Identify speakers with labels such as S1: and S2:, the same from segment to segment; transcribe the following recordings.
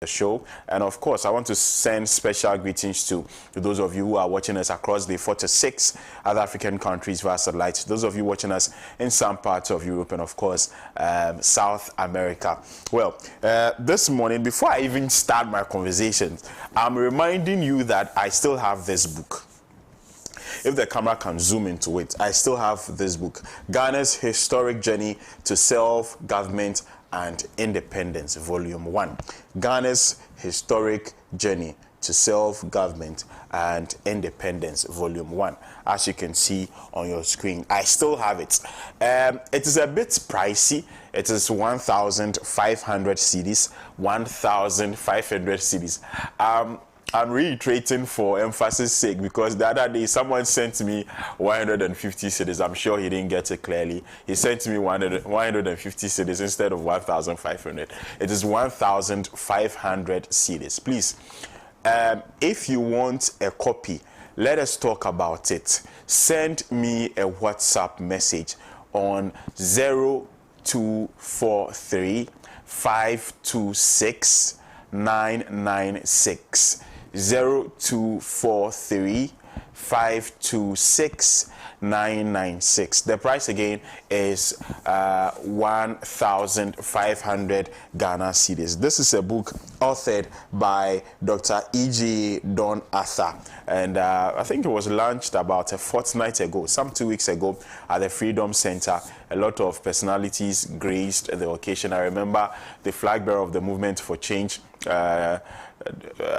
S1: the show. And of course, I want to send special greetings to those of you who are watching us across the 46 other African countries via satellite, those of you watching us in some parts of Europe, and of course South America. Well, this morning, before I even start my conversations, I'm reminding you that I still have this book. If the camera can zoom into it, I still have this book, Ghana's Historic Journey to Self-Government and Independence, Volume 1. Ghana's Historic Journey to Self-Government and Independence, Volume 1. As you can see on your screen, I still have it. It is a bit pricey. It is 1,500 cedis, 1,500 cedis. I'm reiterating for emphasis sake, because the other day someone sent me 150 cedis. I'm sure he didn't get it clearly. He sent me 150 cedis instead of 1,500. It is 1,500 cedis. Please, if you want a copy, let us talk about it. Send me a WhatsApp message on 0243 526 996. 0243 526 996. The price again is 1,500 Ghana cedis. This is a book authored by Dr. E.J. Don Arthur, and I think it was launched about a fortnight ago, some 2 weeks ago, at the Freedom Center. A lot of personalities graced the occasion. I remember the flag bearer of the Movement for Change,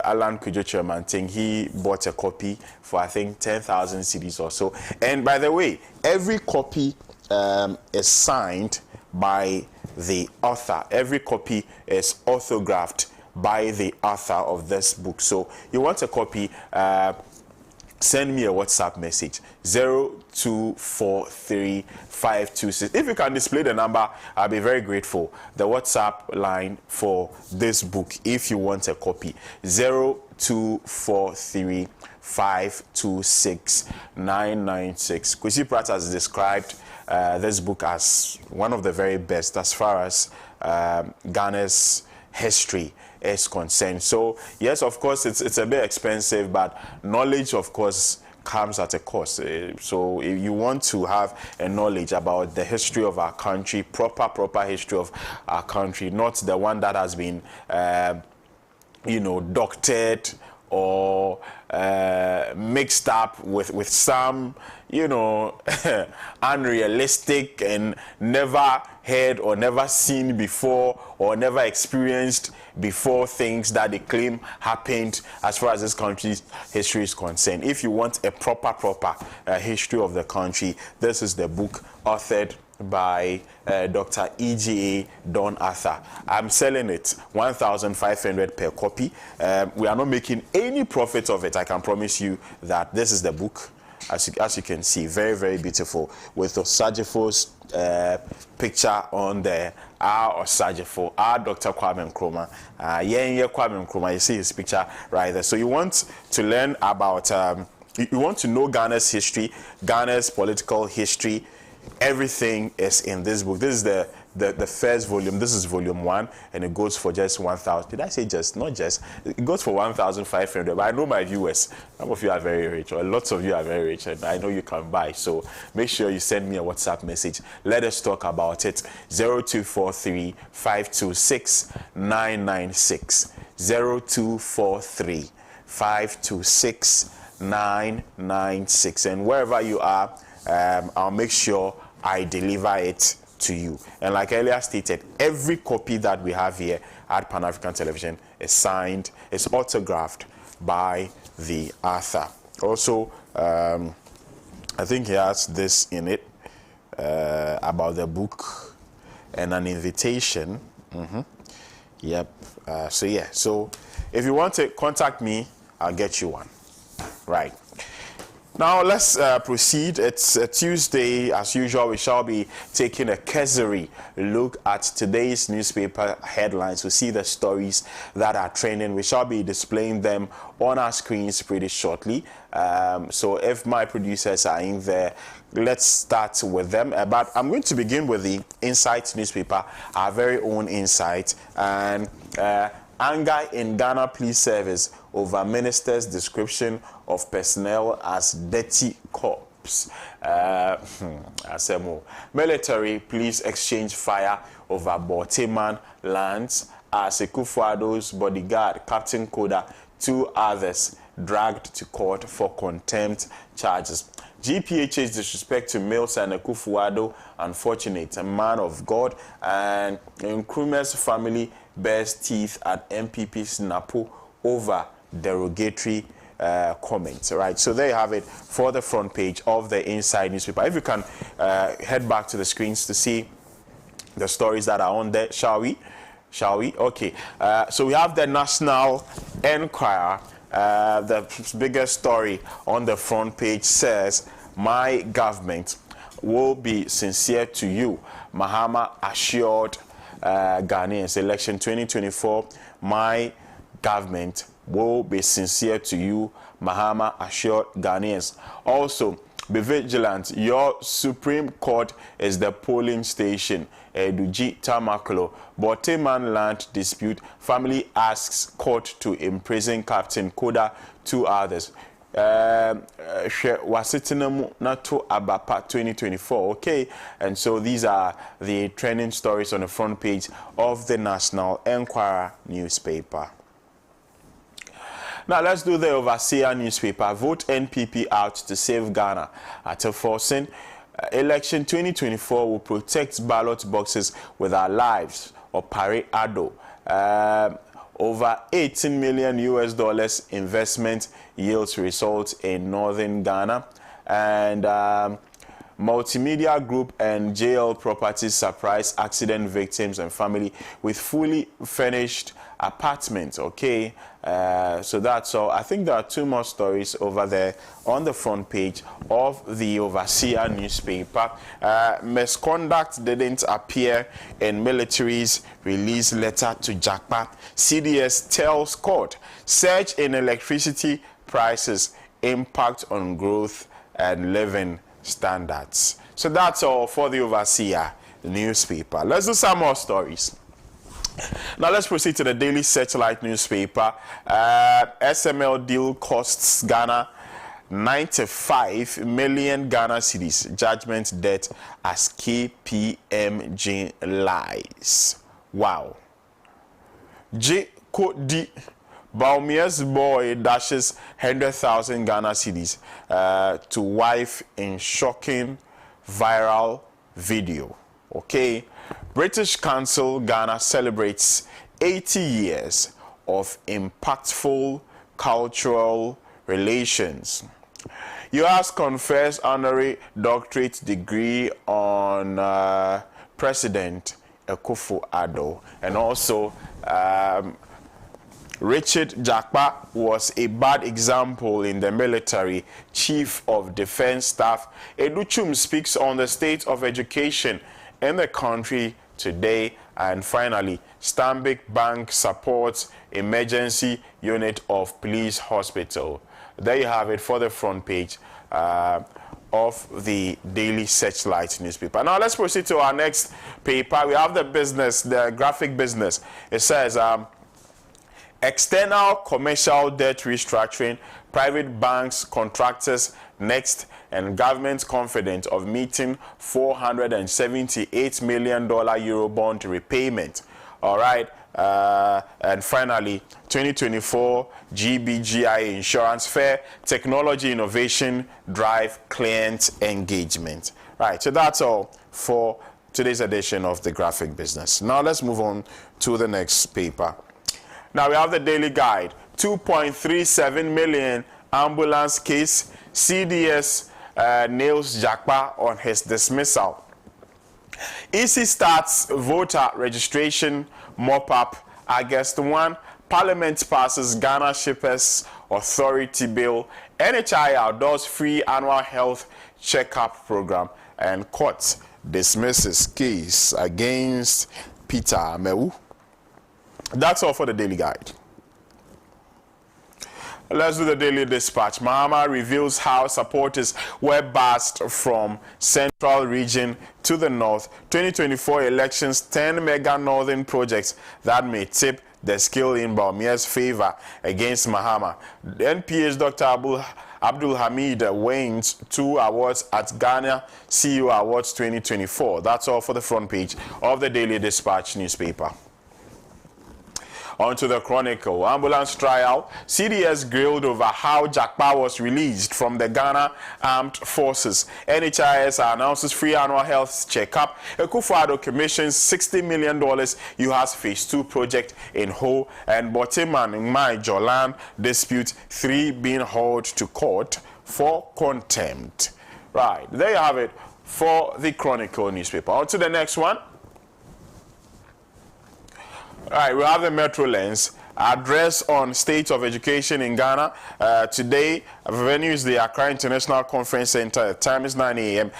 S1: Alan Kudjo, he bought a copy for I think 10,000 cedis or so. And by the way, every copy is signed by the author. Every copy is autographed by the author of this book. So you want a copy, send me a WhatsApp message, 0243 526. If you can display the number, I'll be very grateful. The WhatsApp line for this book, if you want a copy, 0243 526 996. Kwesi Pratt has described this book as one of the very best as far as Ghana's history is concerned. So yes, of course, it's a bit expensive, but knowledge, of course, comes at a cost. So if you want to have a knowledge about the history of our country, proper history of our country, not the one that has been doctored or mixed up with some unrealistic and never heard or never seen before or never experienced before things that they claim happened as far as this country's history is concerned. If you want a proper history of the country, this is the book authored by Dr. E.J. Don Arthur. I'm selling it 1,500 per copy. We are not making any profit of it. I can promise you that. This is the book. As you can see, very beautiful, with Osagyefo's picture on there. Our Osagyefo, our Dr. Kwame Nkrumah, Kwame Nkrumah. You see his picture right there. So you want to learn about, you want to know Ghana's history, Ghana's political history. Everything is in this book. This is the first volume. This is volume 1, and it goes for just 1,000. Did I say just? Not just. It goes for 1,500. But I know my viewers, some of you are very rich, or lots of you are very rich, and I know you can buy. So make sure you send me a WhatsApp message. Let us talk about it. 0243 526 996. 0243 526 996. And wherever you are, I'll make sure I deliver it to you. And like earlier stated, every copy that we have here at Pan African Television is signed, is autographed by the author. Also, I think he has this in it about the book and an invitation. Yep. So yeah. So if you want to contact me, I'll get you one. Right. Now let's proceed. It's Tuesday. As usual, we shall be taking a cursory look at today's newspaper headlines. We see the stories that are trending. We shall be displaying them on our screens pretty shortly. So if my producers are in there, let's start with them. But I'm going to begin with the Insight newspaper, our very own Insight. And Anger in Ghana Police Service over minister's description of personnel as dirty cops. Asemo. Military police exchange fire over HEADMAN lands as Akufo-Addo's bodyguard, Captain Koda, 2 others dragged to court for contempt charges. GPH's disrespect to Mills and Akufo-Addo, unfortunate, a man of God, and Nkrumah's family bears teeth at MPP's NAPO over derogatory comments. Right, so there you have it for the front page of the Inside newspaper. If you can head back to the screens to see the stories that are on there, shall we? Okay, so we have the National Enquirer. The biggest story on the front page says, "My government will be sincere to you." Mahama assured Ghanaians, election 2024, "My government will be sincere to you," Mahama assured Ghanaians. Also, be vigilant. Your Supreme Court is the polling station. Eduji Tamaklo. But HEADMAN land dispute. Family asks court to imprison Captain Koda, 2 others. Wasitinamu Nato Abapa 2024. Okay, and so these are the trending stories on the front page of the National Enquirer newspaper. Now let's do the Overseer newspaper. Vote NPP out to save Ghana. At a forcing, election 2024 will protect ballot boxes with our lives. Opare Addo. Over $18 million investment yields results in northern Ghana. And Multimedia Group and JL Properties surprise accident victims and family with fully furnished apartments. Okay, so that's all. I think there are 2 more stories over there on the front page of the Overseer newspaper. Misconduct didn't appear in military's release letter to JAKPA. CDS tells court surge in electricity prices impact on growth and living standards. So that's all for the Overseer newspaper. Let's do some more stories. Now let's proceed to the Daily Satellite newspaper. SML deal costs Ghana 95 million Ghana cedis. Judgment debt as KPMG lies. Wow. J. Kodi Baumia's boy dashes 100,000 Ghana cedis to wife in shocking viral video. Okay. British Council Ghana celebrates 80 years of impactful cultural relations. US confers honorary doctorate degree on President Akufo-Addo. And also, Richard Jakpa was a bad example in the military. Chief of Defense Staff Educhum speaks on the state of education in the country today. And finally, Stanbic Bank supports emergency unit of police hospital. There you have it for the front page of the Daily Searchlight newspaper. Now let's proceed to our next paper. We have the business, the graphic business. It says, external commercial debt restructuring, private banks, contractors next, and government confident of meeting $478 million Eurobond repayment. All right. And finally, 2024 GBGI Insurance Fair, technology innovation, drive client engagement. Right. So that's all for today's edition of the graphic business. Now let's move on to the next paper. Now we have the Daily Guide. 2.37 million ambulance case. CDS nails Jakpa on his dismissal. EC starts voter registration mop-up August 1. Parliament passes Ghana Shippers Authority Bill. NHI outdoors free annual health checkup program. And court dismisses case against Peter Amewu. That's all for the Daily Guide. Let's do the Daily Dispatch. Mahama reveals how supporters were bussed from central region to the north. 2024 elections, 10 mega northern projects that may tip the skill in Baumia's favor against Mahama. The NPA's Dr. Abdul Hamid wins 2 awards at Ghana CEO Awards 2024. That's all for the front page of the Daily Dispatch newspaper. On to the Chronicle. Ambulance trial. CDS grilled over how Jakpa was released from the Ghana Armed Forces. NHIS announces free annual health checkup. Akufo-Addo commissions $60 million UHAS Phase 2 project in Ho. And Botiman Mai Jolan dispute 3 being hauled to court for contempt. Right, there you have it for the Chronicle newspaper. On to the next one. All right, we have the Metro Lens address on state of education in Ghana. Today, venue is the Accra International Conference Center. The time is 9 a.m.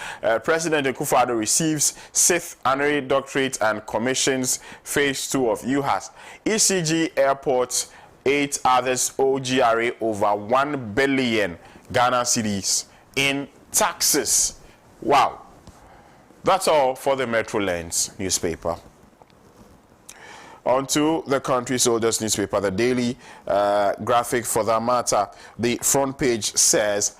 S1: President Akufo-Addo receives 6th honorary doctorate and commissions Phase 2 of UHAS. ECG Airport, 8 others OGRA over 1 billion Ghana cedis in taxes. Wow. That's all for the Metro Lens newspaper. On to the Country Soldiers newspaper, the daily graphic for that matter. The front page says,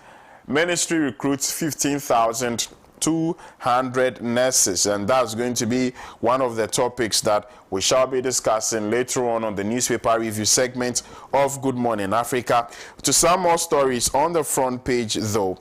S1: Ministry recruits 15,200 nurses, and that's going to be one of the topics that we shall be discussing later on the newspaper review segment of Good Morning Africa. To some more stories on the front page, though.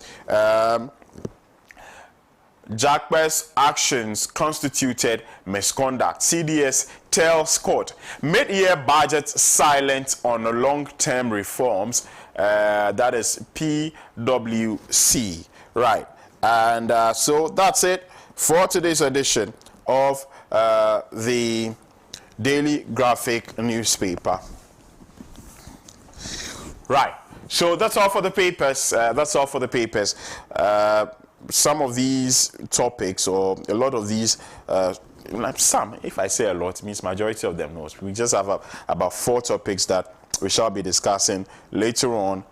S1: Jakpa's actions constituted misconduct. CDS tells court mid-year budget silent on long-term reforms. That is PWC. Right. And so that's it for today's edition of the Daily Graphic newspaper. Right. So that's all for the papers. Some of these topics, or a lot of these, some, if I say a lot, it means majority of them knows. We just have about 4 topics that we shall be discussing later on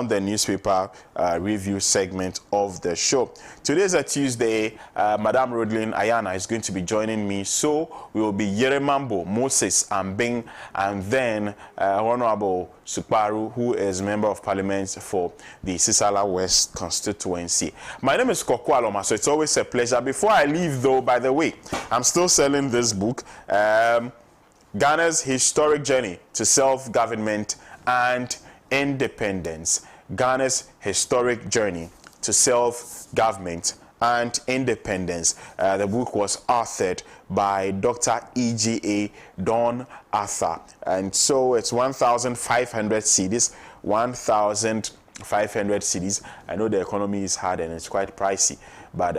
S1: the newspaper review segment of the show. Today is a Tuesday. Madam Rodlin Ayana is going to be joining me. So we will be Yeremambo, Moses Ambing, and then Honorable Suparu, who is Member of Parliament for the Sisala West constituency. My name is Koko Aloma, so it's always a pleasure. Before I leave, though, by the way, I'm still selling this book, Ghana's Historic Journey to Self-Government and Independence. Ghana's Historic Journey to Self-Government and Independence. The book was authored by Dr. E.G.A. Don Arthur, and so it's 1,500 cedis. 1,500 cedis. I know the economy is hard and it's quite pricey, but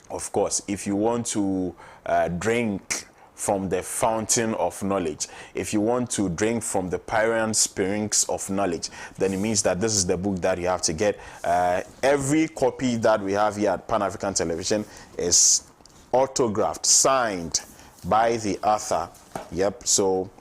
S1: of course, if you want to drink from the fountain of knowledge, if you want to drink from the Pyrean springs of knowledge, then it means that this is the book that you have to get. Every copy that we have here at Pan African Television is autographed, signed by the author. Yep, so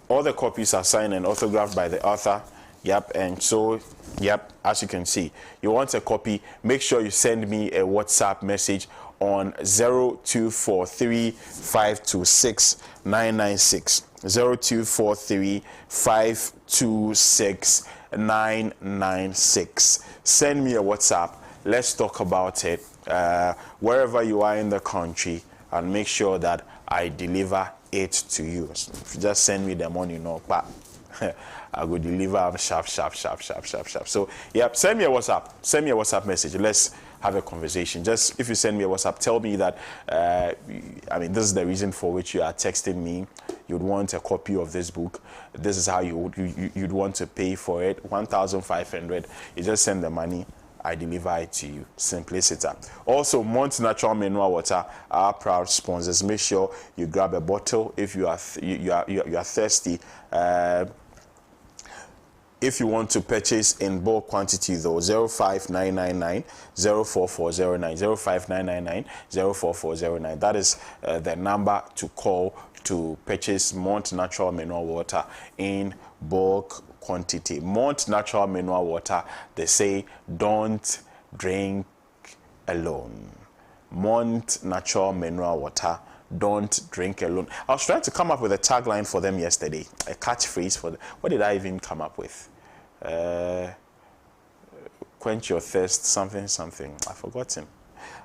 S1: all the copies are signed and autographed by the author. Yep, and so, yep, as you can see, you want a copy, make sure you send me a WhatsApp message on 0243 526 996. 0243 526 996. Send me a WhatsApp. Let's talk about it. Wherever you are in the country, and make sure that I deliver it to you. If you just send me the money, but I will deliver sharp. So, yeah, send me a WhatsApp. Send me a WhatsApp message. Let's have a conversation. Just if you send me a WhatsApp, tell me that, I mean, this is the reason for which you are texting me. You'd want a copy of this book. This is how you'd want to pay for it. 1,500. You just send the money. I deliver it to you. Simplicity. Also, Mont Natural Mineral Water, our proud sponsors. Make sure you grab a bottle if you are thirsty. If you want to purchase in bulk quantity, though, 05999 04409, 05999 04409. That is the number to call to purchase Mont Natural Mineral Water in bulk quantity. Mont Natural Mineral Water, they say, don't drink alone. Mont Natural Mineral Water, don't drink alone. I was trying to come up with a tagline for them yesterday, a catchphrase for them. What did I even come up with? Quench your thirst, something. I've forgotten.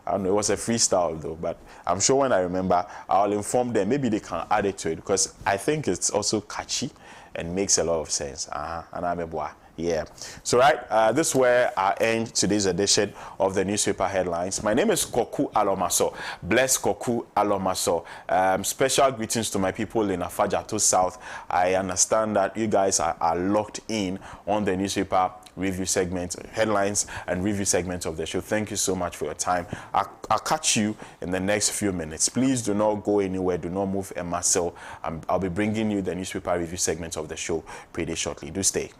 S1: I don't know, it was a freestyle though, but I'm sure when I remember, I'll inform them. Maybe they can add it to it because I think it's also catchy and makes a lot of sense. And I'm a boy. Yeah. So, right, this is where I end today's edition of the newspaper headlines. My name is Koku ALORMASOR. Bless Koku ALORMASOR. Special greetings to my people in Afajato South. I understand that you guys are locked in on the newspaper review segment, headlines and review segment of the show. Thank you so much for your time. I'll catch you in the next few minutes. Please do not go anywhere. Do not move a muscle. I'll be bringing you the newspaper review segment of the show pretty shortly. Do stay.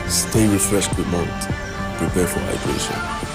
S2: Stay refreshed with Malt. Prepare for hydration.